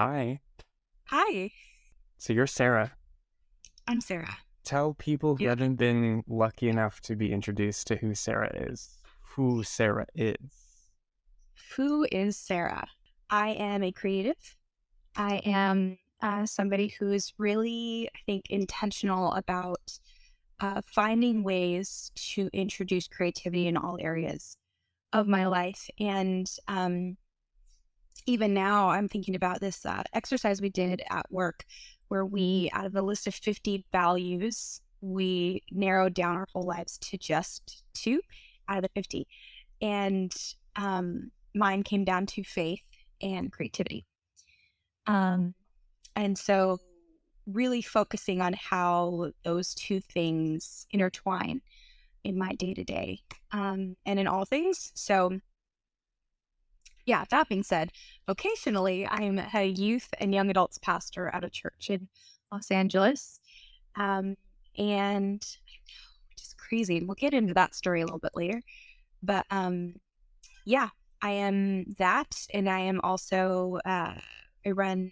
Hi. Hi, So you're Sarah. I'm Sarah. Tell people who Yeah. haven't been lucky enough to be introduced to who Sarah is, who Sarah is. Who is Sarah? I am a creative. I am somebody who is really, I think, intentional about finding ways to introduce creativity in all areas of my life. And even now, I'm thinking about this exercise we did at work where we, out of a list of 50 values, we narrowed down our whole lives to just two out of the 50. And mine came down to faith and creativity. Um, and so really focusing on how those two things intertwine in my day to day and in all things. So, yeah, that being said, vocationally, I'm a youth and young adults pastor at a church in Los Angeles. Um, and which is crazy. We'll get into that story a little bit later. But yeah, I am that. And I am also, I run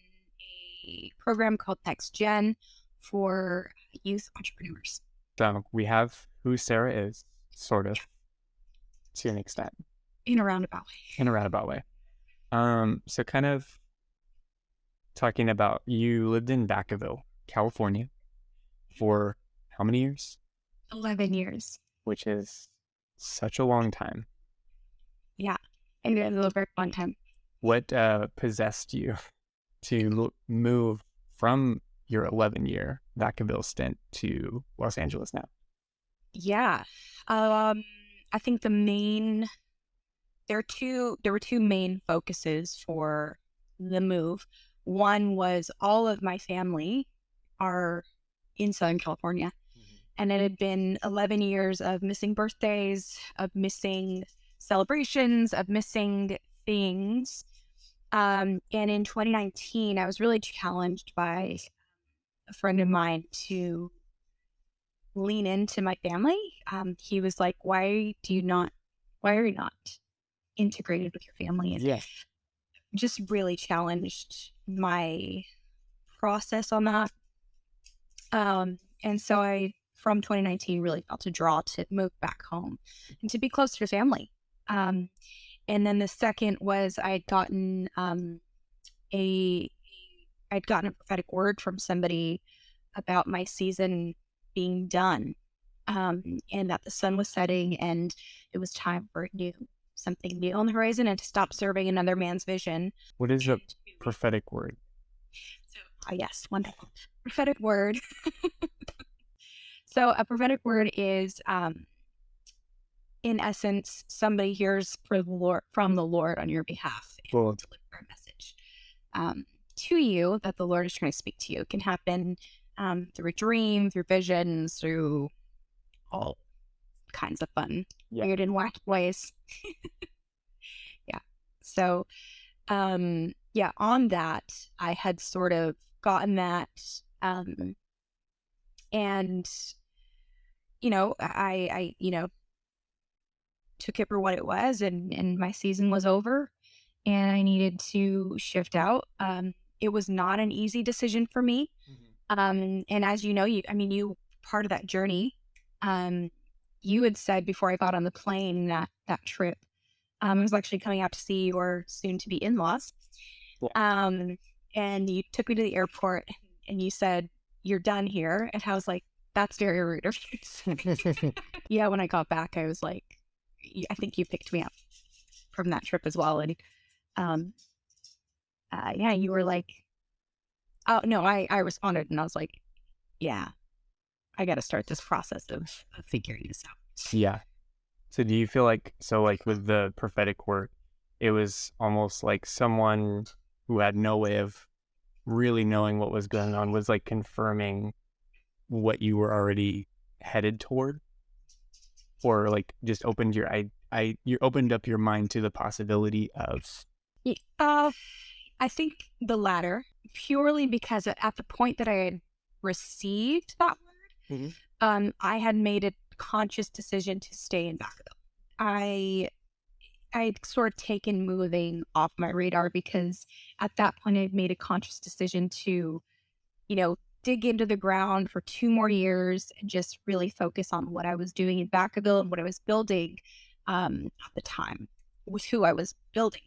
a program called Next Gen for youth entrepreneurs. So we have who Sarah is, sort of, to an extent, In a roundabout way. in a roundabout way. So kind of talking about you lived in Vacaville, California for how many years? 11 years. Which is such a long time. Yeah. And it was a very fun time. What possessed you to move from your 11-year Vacaville stint to Los Angeles now? Yeah. I think there were two main focuses for the move. One was all of my family are in Southern California. And it had been 11 years of missing birthdays, of missing celebrations, of missing things. And in 2019, I was really challenged by a friend of mine to lean into my family. He was like, why are you not integrated with your family? And Yeah. just really challenged my process on that. And so from 2019, really felt a draw to move back home and to be close to family. And then the second was I'd gotten a prophetic word from somebody about my season being done, and that the sun was setting and it was time for something new on the horizon and to stop serving another man's vision. What is a prophetic word? So, yes, wonderful. Prophetic word. So a prophetic word is, in essence, somebody hears from the Lord on your behalf and Cool. deliver a message to you that the Lord is trying to speak to you. It can happen through a dream, through visions, through all kinds of fun, weird and wacky ways. Yeah. So, yeah, on that, I had sort of gotten that, and I took it for what it was, and my season was over and I needed to shift out. It was not an easy decision for me. And as you know, you part of that journey. You had said before I got on the plane that trip, I was actually coming out to see your soon to be in-laws. Yeah. And you took me to the airport and you said, "You're done here." And I was like, "That's very rude." Yeah. When I got back, I was like, I think you picked me up from that trip as well. And, yeah, you were like, oh no, I responded and I was like, yeah, I got to start this process of figuring this out. Yeah. So do you feel like, with the prophetic word, it was almost like someone who had no way of really knowing what was going on was like confirming what you were already headed toward? Or like just opened you opened up your mind to the possibility of... I think the latter, purely because at the point that I had received that word, I had made a conscious decision to stay in Vacaville. I'd sort of taken moving off my radar because at that point I'd made a conscious decision to, dig into the ground for 2 more years and just really focus on what I was doing in Vacaville and what I was building at the time with who I was building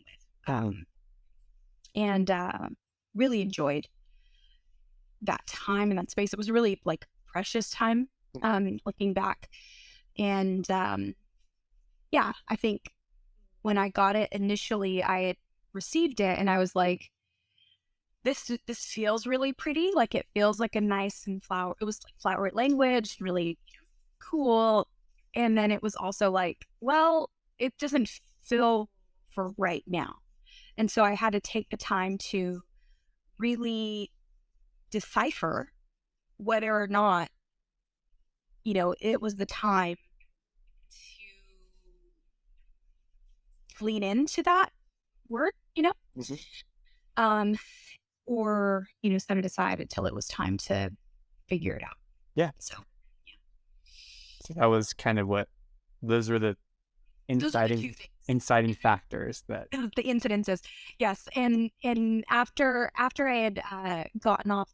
with. And really enjoyed that time in that space. It was really like precious time looking back. And yeah, I think when I got it initially, I had received it and I was like, this feels really pretty. Like it feels like a nice and it was like flowery language, really cool. And then it was also like, well, it doesn't feel for right now. And so I had to take the time to really decipher whether or not, it was the time to lean into that word, Mhm. um, or, set it aside until it was time to figure it out. Yeah. So So that was kind of those were the those are the two things. inciting factors that. The incidences. Yes. And after I had gotten off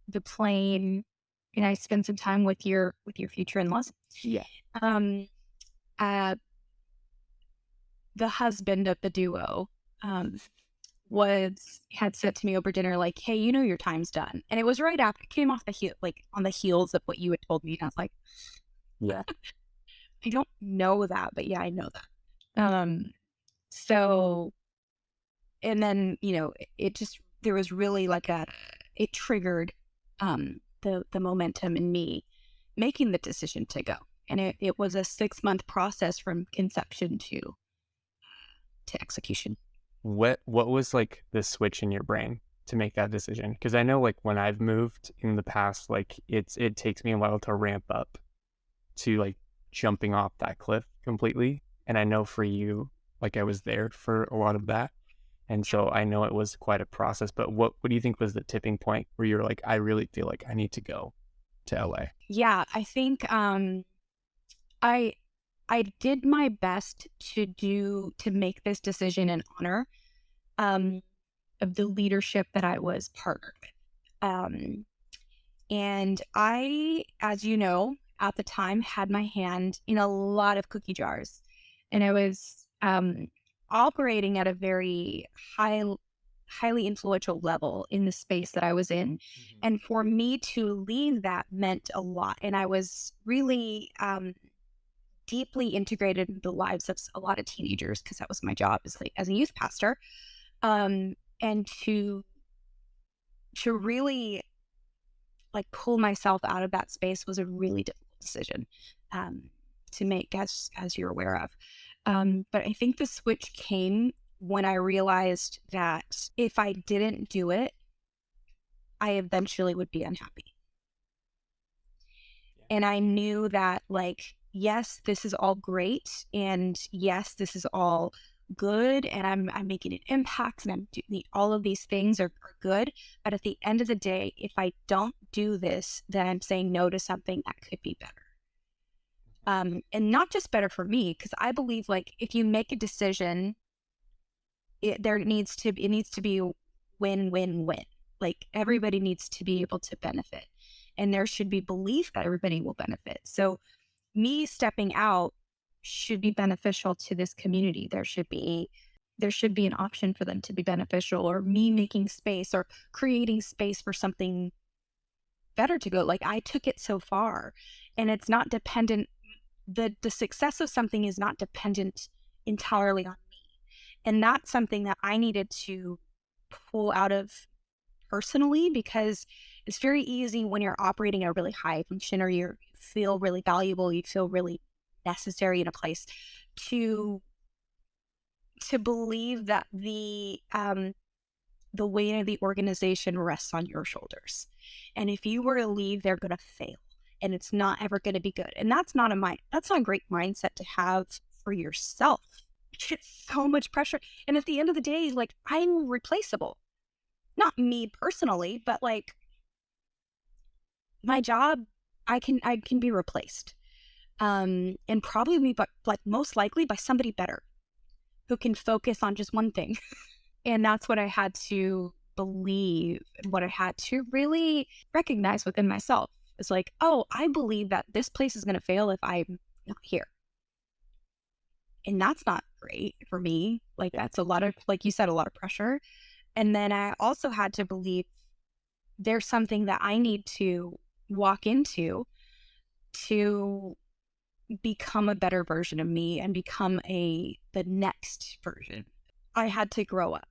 the plane and I spent some time with your future in-laws. Yeah. Uh the husband of the duo had said to me over dinner, like, hey, your time's done. And it was right after it came off on the heels of what you had told me. And I was like, Yeah. I don't know that, but yeah, I know that. So, and then, there was really like it triggered, the momentum in me making the decision to go. And it was a 6-month process from conception to execution. What was like the switch in your brain to make that decision? Because I know like when I've moved in the past, like it takes me a while to ramp up to like jumping off that cliff completely. And I know for you, like I was there for a lot of that. And so I know it was quite a process, but what do you think was the tipping point where you're like, I really feel like I need to go to LA? Yeah, I think I did my best to make this decision in honor of the leadership that I was partnered with. And I, as you know, at the time had my hand in a lot of cookie jars, and I was operating at a very highly influential level in the space that I was in. Mm-hmm. And for me to leave that meant a lot. And I was really deeply integrated into the lives of a lot of teenagers because that was my job as a youth pastor. And to really like pull myself out of that space was a really difficult decision to make, as you're aware of. But I think the switch came when I realized that if I didn't do it, I eventually would be unhappy. Yeah. And I knew that, like, yes, this is all great. And yes, this is all good. And I'm making an impact and I'm doing all of these things are good. But at the end of the day, if I don't do this, then I'm saying no to something that could be better. And not just better for me, because I believe like if you make a decision, it needs to be win-win-win. Like everybody needs to be able to benefit, and there should be belief that everybody will benefit. So me stepping out should be beneficial to this community. There should be an option for them to be beneficial, or me making space or creating space for something better to go. Like I took it so far, and it's not dependent. The success of something is not dependent entirely on me. And that's something that I needed to pull out of personally, because it's very easy when you're operating at a really high function or you feel really valuable, you feel really necessary in a place, to believe that the weight of the organization rests on your shoulders. And if you were to leave, they're going to fail. And it's not ever going to be good. And that's not a great mindset to have for yourself. It's so much pressure. And at the end of the day, like I'm replaceable. Not me personally, but like my job, I can be replaced. And probably but like most likely by somebody better. who can focus on just one thing. And that's what I had to believe and what I had to really recognize within myself. It's like, oh, I believe that this place is going to fail if I'm not here. And that's not great for me. Like, that's a lot of, like you said, a lot of pressure. And then I also had to believe there's something that I need to walk into to become a better version of me and become the next version. I had to grow up.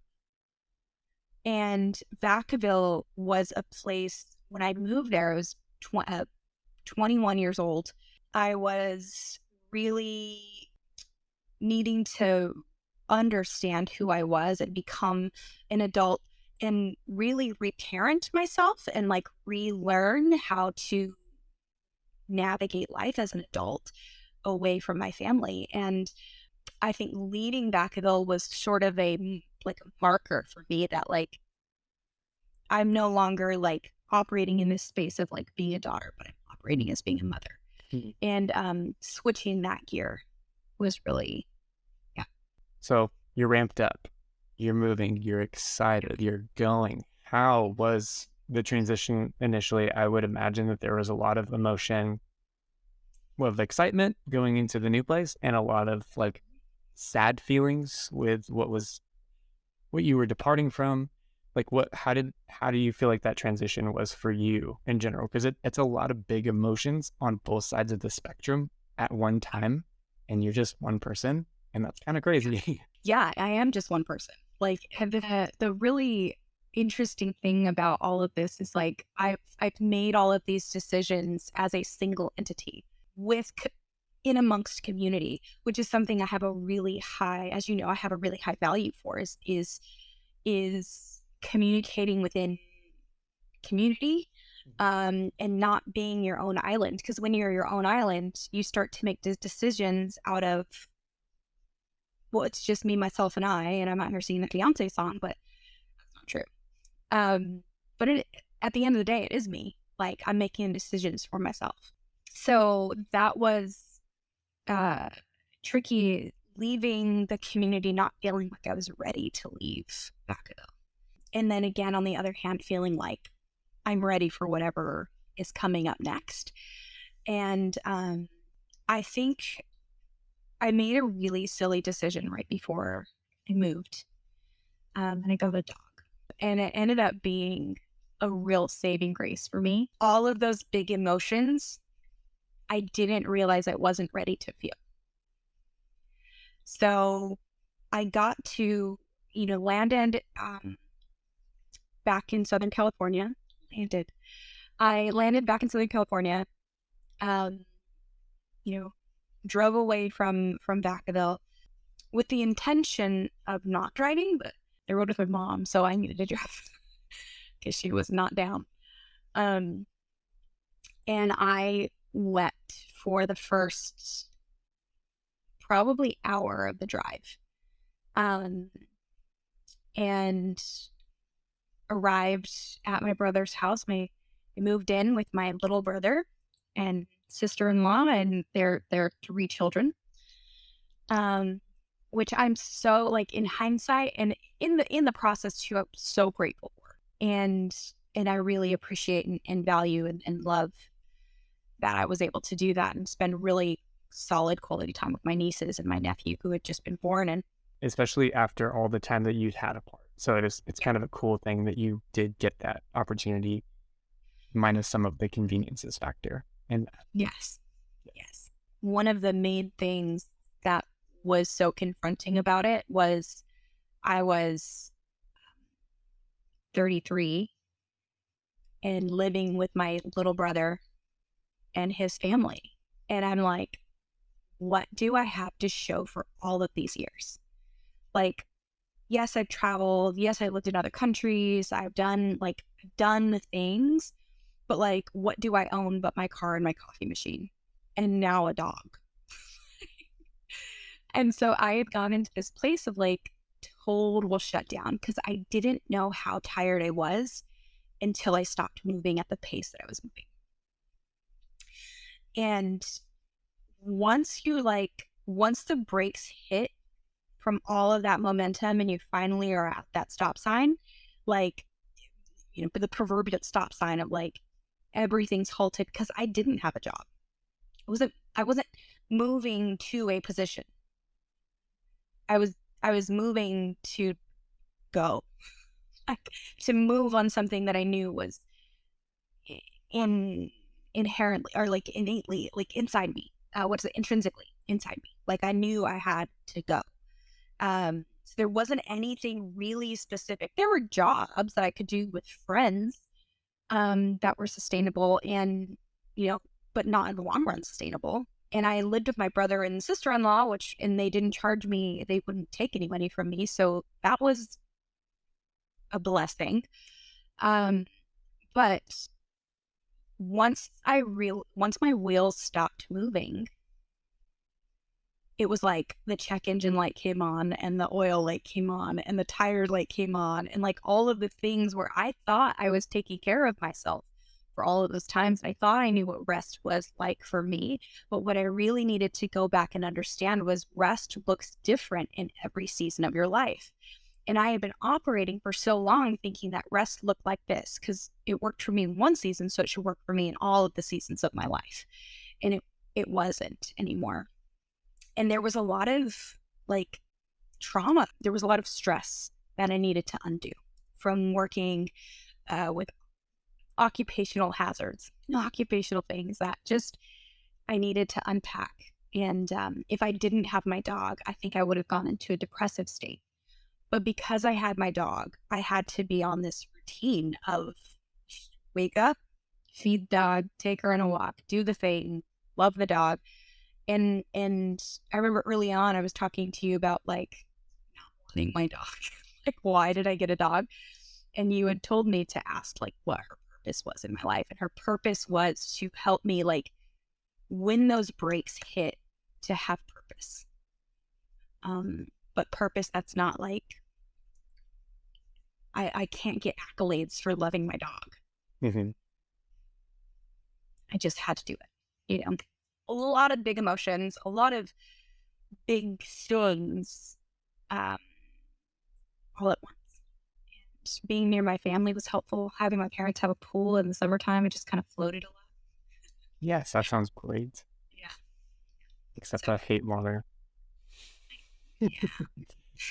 And Vacaville was a place, when I moved there, I was 21 years old. I was really needing to understand who I was and become an adult and really reparent myself and like relearn how to navigate life as an adult away from my family. And I think leaving Vacaville was sort of a marker for me that like I'm no longer like operating in this space of like being a daughter, but I'm operating as being a mother. And switching that gear was really, yeah. So you're ramped up, you're moving, you're excited, you're going. How was the transition initially? I would imagine that there was a lot of emotion, of excitement going into the new place, and a lot of like sad feelings with what you were departing from. Like how do you feel like that transition was for you in general? Because it's a lot of big emotions on both sides of the spectrum at one time, and you're just one person, and that's kind of crazy. Yeah, I am just one person. Like the really interesting thing about all of this is like I've made all of these decisions as a single entity in amongst community, which is something I have a really high, as you know, I have a really high value for is communicating within community, and not being your own island. Because when you're your own island, you start to make these decisions out of, well, it's just me, myself, and I, and I'm out here singing the Beyonce song, but that's not true. But at the end of the day, it is me. Like, I'm making decisions for myself. So that was tricky, leaving the community, not feeling like I was ready to leave Vacaville. And then again, on the other hand, feeling like I'm ready for whatever is coming up next. And I think I made a really silly decision right before I moved. And I got a dog. And it ended up being a real saving grace for me. All of those big emotions, I didn't realize I wasn't ready to feel. So I got to, landed back in Southern California. I landed back in Southern California, drove away from Vacaville with the intention of not driving, but I rode with my mom, so I needed to drive because she was not down. And I wept for the first probably hour of the drive. And arrived at my brother's house. I moved in with my little brother and sister-in-law and their 3 children. Which I'm so, like, in hindsight and in the process too, I'm so grateful for. And I really appreciate and value and love that I was able to do that and spend really solid quality time with my nieces and my nephew who had just been born. And especially after all the time that you'd had apart. So it's kind of a cool thing that you did get that opportunity, minus some of the conveniences factor. And yes. One of the main things that was so confronting about it was I was 33 and living with my little brother and his family. And I'm like, what do I have to show for all of these years? Like, yes, I've traveled. Yes, I lived in other countries. I've done the things, but like, what do I own but my car and my coffee machine? And now a dog. And so I had gone into this place of like total shutdown because I didn't know how tired I was until I stopped moving at the pace that I was moving. And once the brakes hit from all of that momentum and you finally are at that stop sign, like, the proverbial stop sign of like everything's halted because I didn't have a job. I wasn't moving to a position. I was moving to go, like, to move on something that I knew was in inherently or like innately like inside me. What's it, intrinsically inside me? Like I knew I had to go. So there wasn't anything really specific. There were jobs that I could do with friends that were sustainable and, but not in the long run sustainable. And I lived with my brother and sister-in-law, and they didn't charge me. They wouldn't take any money from me. So that was a blessing. But once my wheels stopped moving, it was like the check engine light came on and the oil light came on and the tire light came on and like all of the things where I thought I was taking care of myself for all of those times. I thought I knew what rest was like for me, but what I really needed to go back and understand was rest looks different in every season of your life. And I had been operating for so long thinking that rest looked like this because it worked for me in one season, so it should work for me in all of the seasons of my life. And it wasn't anymore. And there was a lot of like trauma. There was a lot of stress that I needed to undo from working with occupational hazards, occupational things that just I needed to unpack. And if I didn't have my dog, I think I would have gone into a depressive state. But because I had my dog, I had to be on this routine of wake up, feed the dog, take her on a walk, do the thing, love the dog. And I remember early on, I was talking to you about like not wanting my dog. Like, why did I get a dog? And you had told me to ask like what her purpose was in my life. And her purpose was to help me like when those breaks hit to have purpose. But purpose that's not like I can't get accolades for loving my dog. Mm-hmm. I just had to do it. A lot of big emotions, a lot of big things, all at once. And being near my family was helpful. Having my parents have a pool in the summertime, it just kind of floated a lot. Yes, that sounds great. Yeah. Except I hate water. Yeah.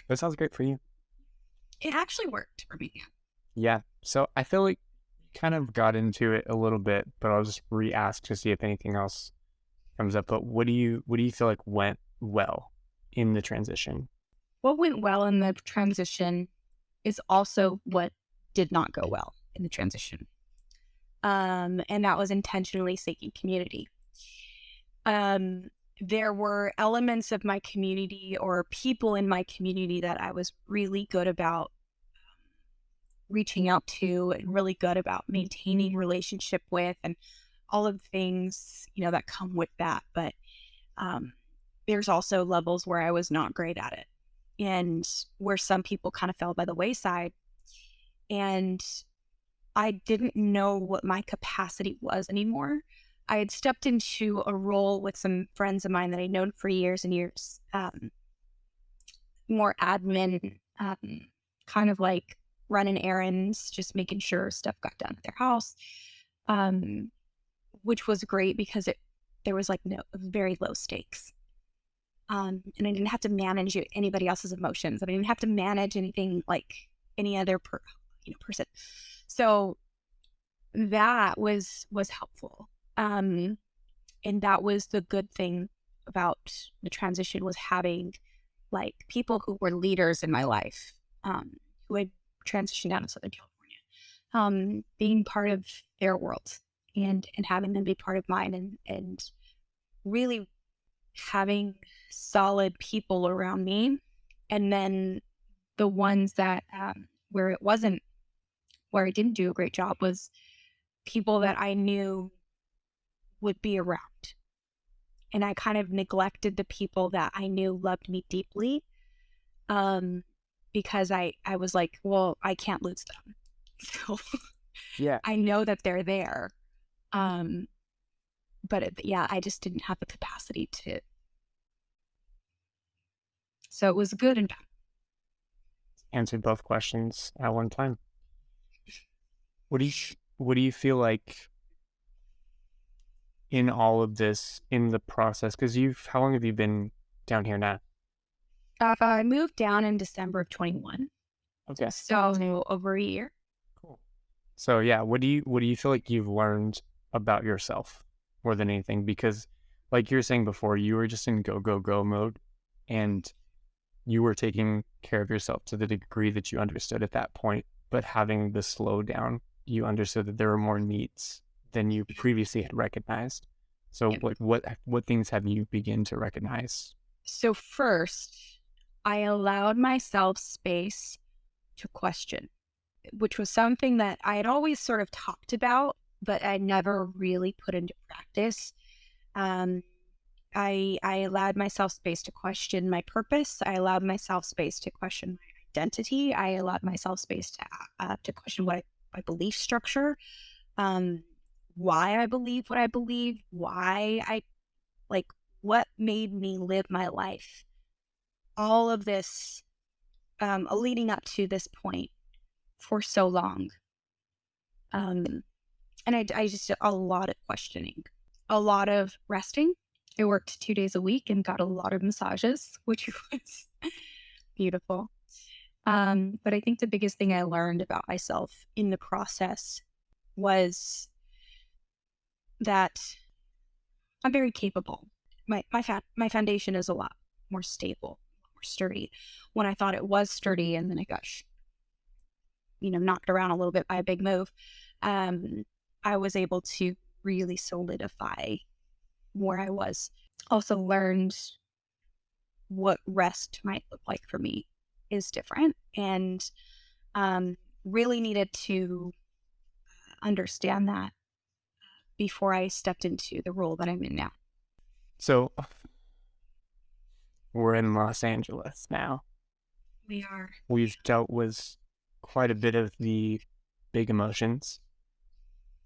That sounds great for you. It actually worked for me. Yeah. So I feel like you kind of got into it a little bit, but I'll just re-ask to see if anything else comes up. But what do you feel like went well in the transition? What went well in the transition is also what did not go well in the transition. And that was intentionally seeking community. There were elements of my community or people in my community that I was really good about reaching out to and really good about maintaining relationship with and all of the things, that come with that. But there's also levels where I was not great at it and where some people kind of fell by the wayside. And I didn't know what my capacity was anymore. I had stepped into a role with some friends of mine that I'd known for years and years, more admin, kind of like running errands, just making sure stuff got done at their house, which was great because there was like very low stakes. And I didn't have to manage anybody else's emotions. I didn't have to manage anything like any other person. So that was helpful. And that was the good thing about the transition, was having like people who were leaders in my life, who had transitioned out of Southern California, being part of their world and having them be part of mine, and really having solid people around me. And then the ones that where I didn't do a great job was people that I knew would be around. And I kind of neglected the people that I knew loved me deeply, because I was like, well, I can't lose them. So Yeah. I know that they're there. But I just didn't have the capacity to. So it was good and bad. Answered both questions at one time. What do you feel like in all of this, in the process? Because how long have you been down here now? I moved down in December of 21. Okay, So over a year. cool. So yeah, what do you feel like you've learned about yourself more than anything? Because like you were saying before, you were just in go, go, go mode, and you were taking care of yourself to the degree that you understood at that point. But having the slowdown, you understood that there were more needs than you previously had recognized. So Yep. like what things have you begin to recognize? So first, I allowed myself space to question, which was something that I had always sort of talked about, but I never really put into practice. Um, I allowed myself space to question my purpose. I allowed myself space to question my identity. I allowed myself space to question my belief structure, um, why I believe what I believe, why I like what made me live my life. All of this leading up to this point for so long. And I just did a lot of questioning, a lot of resting. I worked 2 days a week and got a lot of massages, which was beautiful. But I think the biggest thing I learned about myself in the process was that I'm very capable. My foundation is a lot more stable, more sturdy. When I thought it was sturdy, and then I got knocked around a little bit by a big move, I was able to really solidify where I was. Also learned what rest might look like for me is different, and really needed to understand that before I stepped into the role that I'm in now. So we're in Los Angeles now. We are. We've dealt with quite a bit of the big emotions.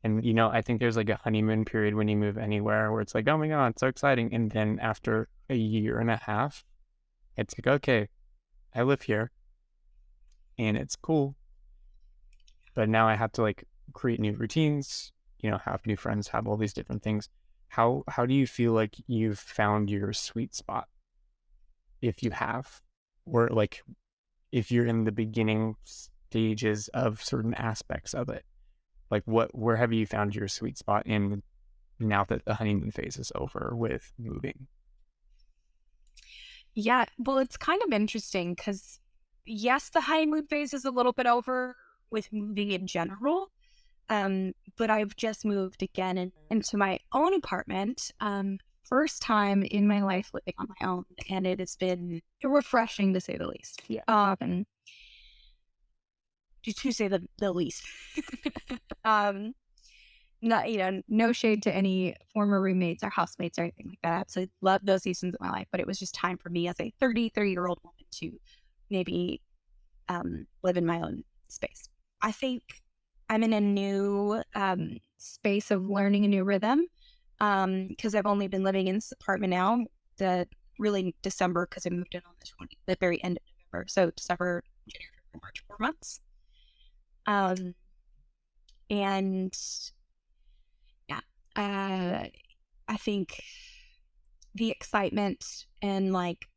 And, I think there's like a honeymoon period when you move anywhere where it's like, oh my God, it's so exciting. And then after a year and a half, it's like, okay, I live here and it's cool. But now I have to like create new routines, have new friends, have all these different things. How do you feel like you've found your sweet spot? If you have, or like if you're in the beginning stages of certain aspects of it, like where have you found your sweet spot in now that the honeymoon phase is over with moving? Yeah, well, it's kind of interesting because, yes, the honeymoon phase is a little bit over with moving in general. But I've just moved again into my own apartment. First time in my life living on my own, and it has been refreshing to say the least. Yeah. To say the least. Not, no shade to any former roommates or housemates or anything like that. I absolutely love those seasons of my life, but it was just time for me as a 30-year-old woman to maybe live in my own space. I think I'm in a new space of learning a new rhythm because I've only been living in this apartment now, really December, because I moved in on the very end of November. So December, January, February, March, 4 months. And yeah, I think the excitement and like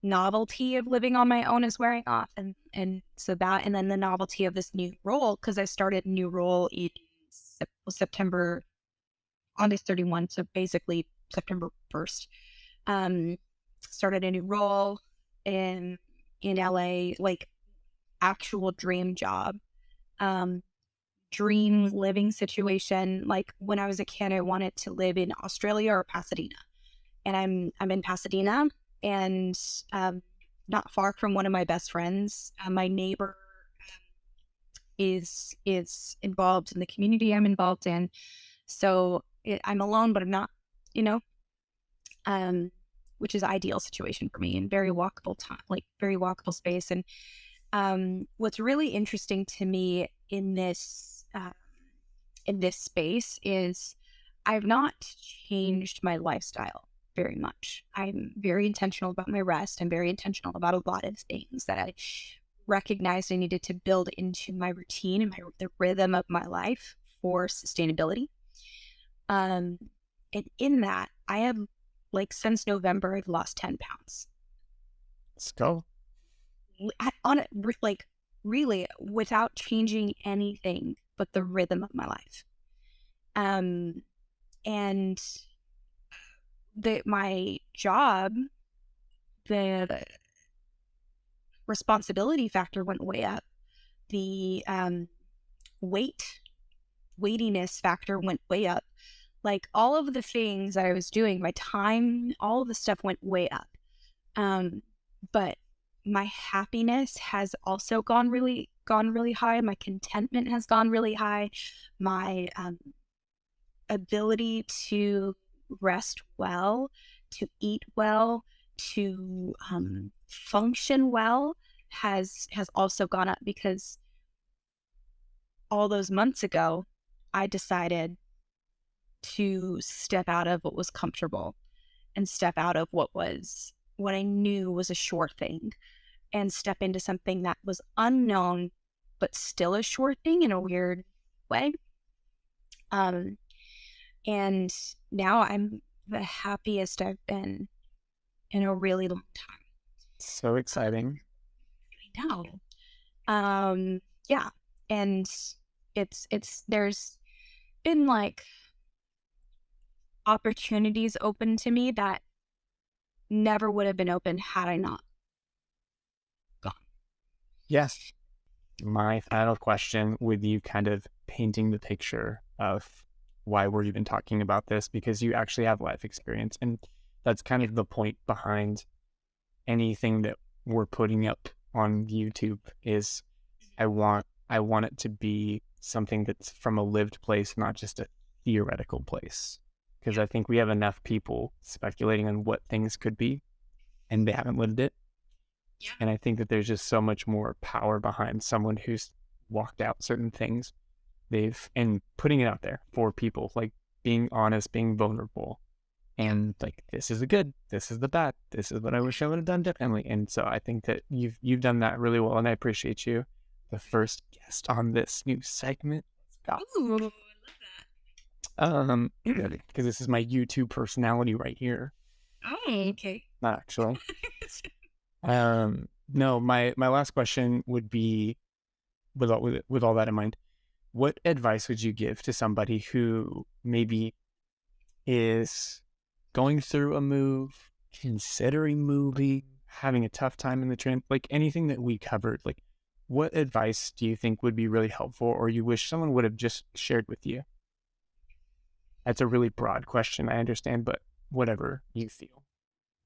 novelty of living on my own is wearing off, and so that, and then the novelty of this new role, because I started a new role in September, August 31, so basically September 1st. Started a new role in LA, like actual dream job, dream living situation. Like when I was a kid, I wanted to live in Australia or Pasadena, and I'm in Pasadena, and not far from one of my best friends. My neighbor is involved in the community I'm involved in, so I'm alone, but I'm not, which is ideal situation for me, and very walkable time, like very walkable space. And what's really interesting to me in this space is I've not changed my lifestyle. very much. I'm very intentional about my rest. I'm very intentional about a lot of things that I recognized I needed to build into my routine and the rhythm of my life for sustainability. And in that, I have, like, since November, I've lost 10 pounds. Let's go. On it, like, really, without changing anything but the rhythm of my life. And my job, the responsibility factor went way up. The weightiness factor went way up. Like, all of the things that I was doing, my time, all of the stuff went way up. But my happiness has also gone really high. My contentment has gone really high. My ability to rest well, to eat well, to function well has also gone up, because all those months ago, I decided to step out of what was comfortable and step out of what I knew was a sure thing, and step into something that was unknown, but still a sure thing in a weird way. And now I'm the happiest I've been in a really long time. So exciting. I know. Yeah. And there's been, like, opportunities open to me that never would have been open had I not gone. Yes. My final question, with you kind of painting the picture of why we're even talking about this, because you actually have life experience, and that's kind of the point behind anything that we're putting up on YouTube, is I want it to be something that's from a lived place, not just a theoretical place. Because I think we have enough people speculating on what things could be, and they haven't lived it. Yeah. And I think that there's just so much more power behind someone who's walked out certain things and putting it out there for people, like being honest, being vulnerable, and like, this is the good, this is the bad, this is what I wish I would have done differently. And so I think that you've done that really well, and I appreciate you, the first guest on this new segment. Ooh, I love that. Because this is my YouTube personality right here. Oh, okay. Not actually. No, my last question would be, with all that in mind, what advice would you give to somebody who maybe is going through a move, considering moving, having a tough time in the train, like anything that we covered? Like, what advice do you think would be really helpful, or you wish someone would have just shared with you? That's a really broad question, I understand, but whatever you feel.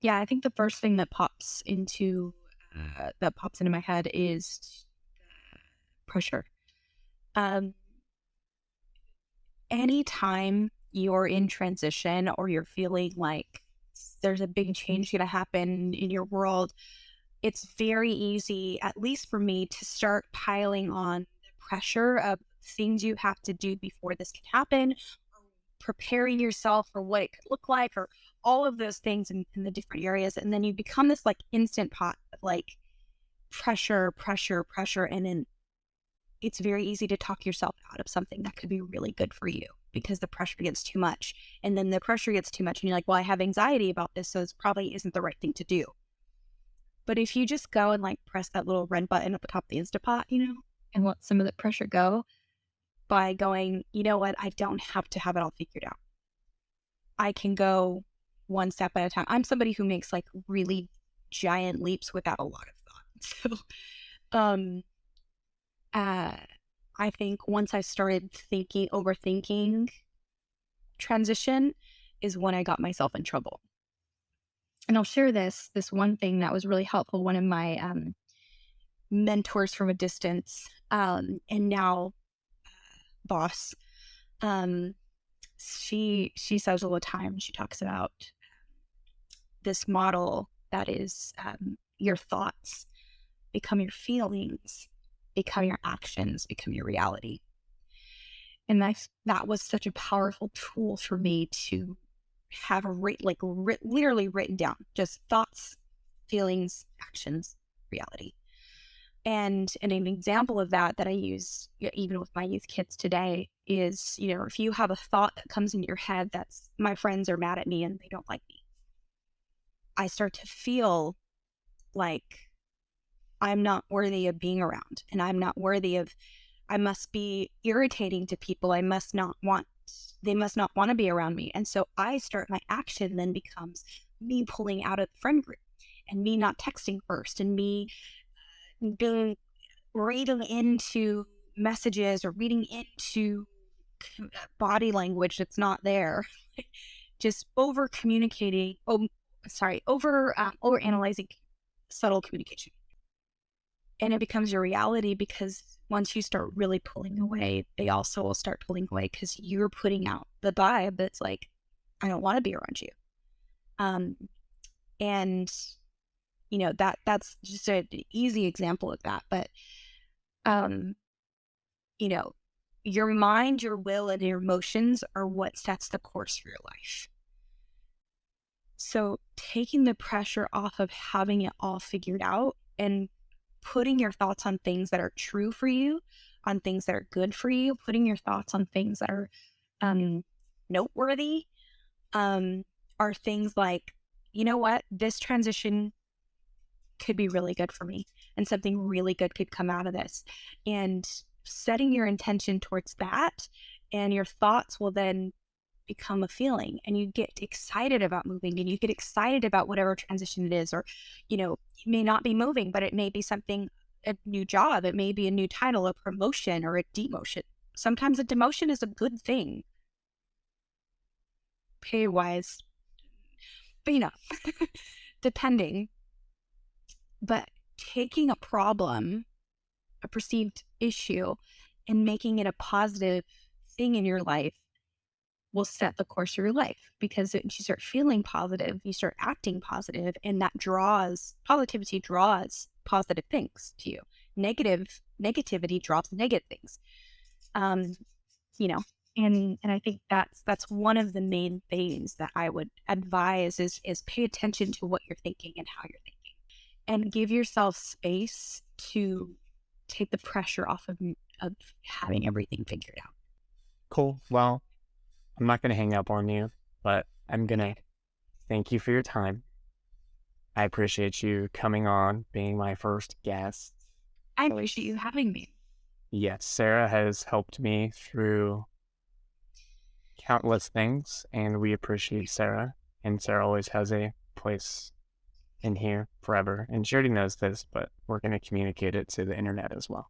Yeah, I think the first thing that pops into my head is pressure. Anytime you're in transition, or you're feeling like there's a big change going to happen in your world, it's very easy, at least for me, to start piling on the pressure of things you have to do before this can happen, or preparing yourself for what it could look like, or all of those things in the different areas. And then you become this, like, instant pot of, like, pressure. And then it's very easy to talk yourself out of something that could be really good for you, because the pressure gets too much. And then the pressure gets too much, and you're like, well, I have anxiety about this, so this probably isn't the right thing to do. But if you just go and, like, press that little red button at the top of the Instapot, and let some of the pressure go by going, you know what, I don't have to have it all figured out. I can go one step at a time. I'm somebody who makes, like, really giant leaps without a lot of thought. So, I think once I started overthinking transition, is when I got myself in trouble. And I'll share this one thing that was really helpful. One of my mentors from a distance, and now boss, she says all the time, she talks about this model that is, your thoughts become your feelings, become your actions, become your reality. And that was such a powerful tool for me to have literally written down, just thoughts, feelings, actions, reality. And an example of that I use even with my youth kids today is, if you have a thought that comes in your head that's my friends are mad at me and they don't like me, I start to feel like I'm not worthy of being around, and I must be irritating to people. They must not want to be around me. And so my action then becomes me pulling out of the friend group and me not texting first and me being reading into messages or reading into body language that's not there, just over communicating. Over analyzing subtle communication. And it becomes your reality because once you start really pulling away, they also will start pulling away because you're putting out the vibe that's like, I don't want to be around you. And that's just an easy example of that. But your mind, your will, and your emotions are what sets the course for your life. So taking the pressure off of having it all figured out and putting your thoughts on things that are true for you, on things that are good for you, putting your thoughts on things that are noteworthy, are things like, you know what, this transition could be really good for me and something really good could come out of this. And setting your intention towards that, and your thoughts will then become a feeling, and you get excited about moving, and you get excited about whatever transition it is. Or you may not be moving, but it may be a new job, it may be a new title, a promotion, or a demotion. Sometimes a demotion is a good thing pay wise, but depending. But taking a problem, a perceived issue, and making it a positive thing in your life will set the course of your life, because you start feeling positive, you start acting positive, and positivity draws positive things to you. Negativity draws negative things. And I think that's one of the main things that I would advise is pay attention to what you're thinking and how you're thinking, and give yourself space to take the pressure off of having everything figured out. Cool. Well, I'm not going to hang up on you, but I'm going to thank you for your time. I appreciate you coming on, being my first guest. I appreciate you having me. Yes, Sarah has helped me through countless things, and we appreciate Sarah. And Sarah always has a place in here forever. And she already knows this, but we're going to communicate it to the internet as well.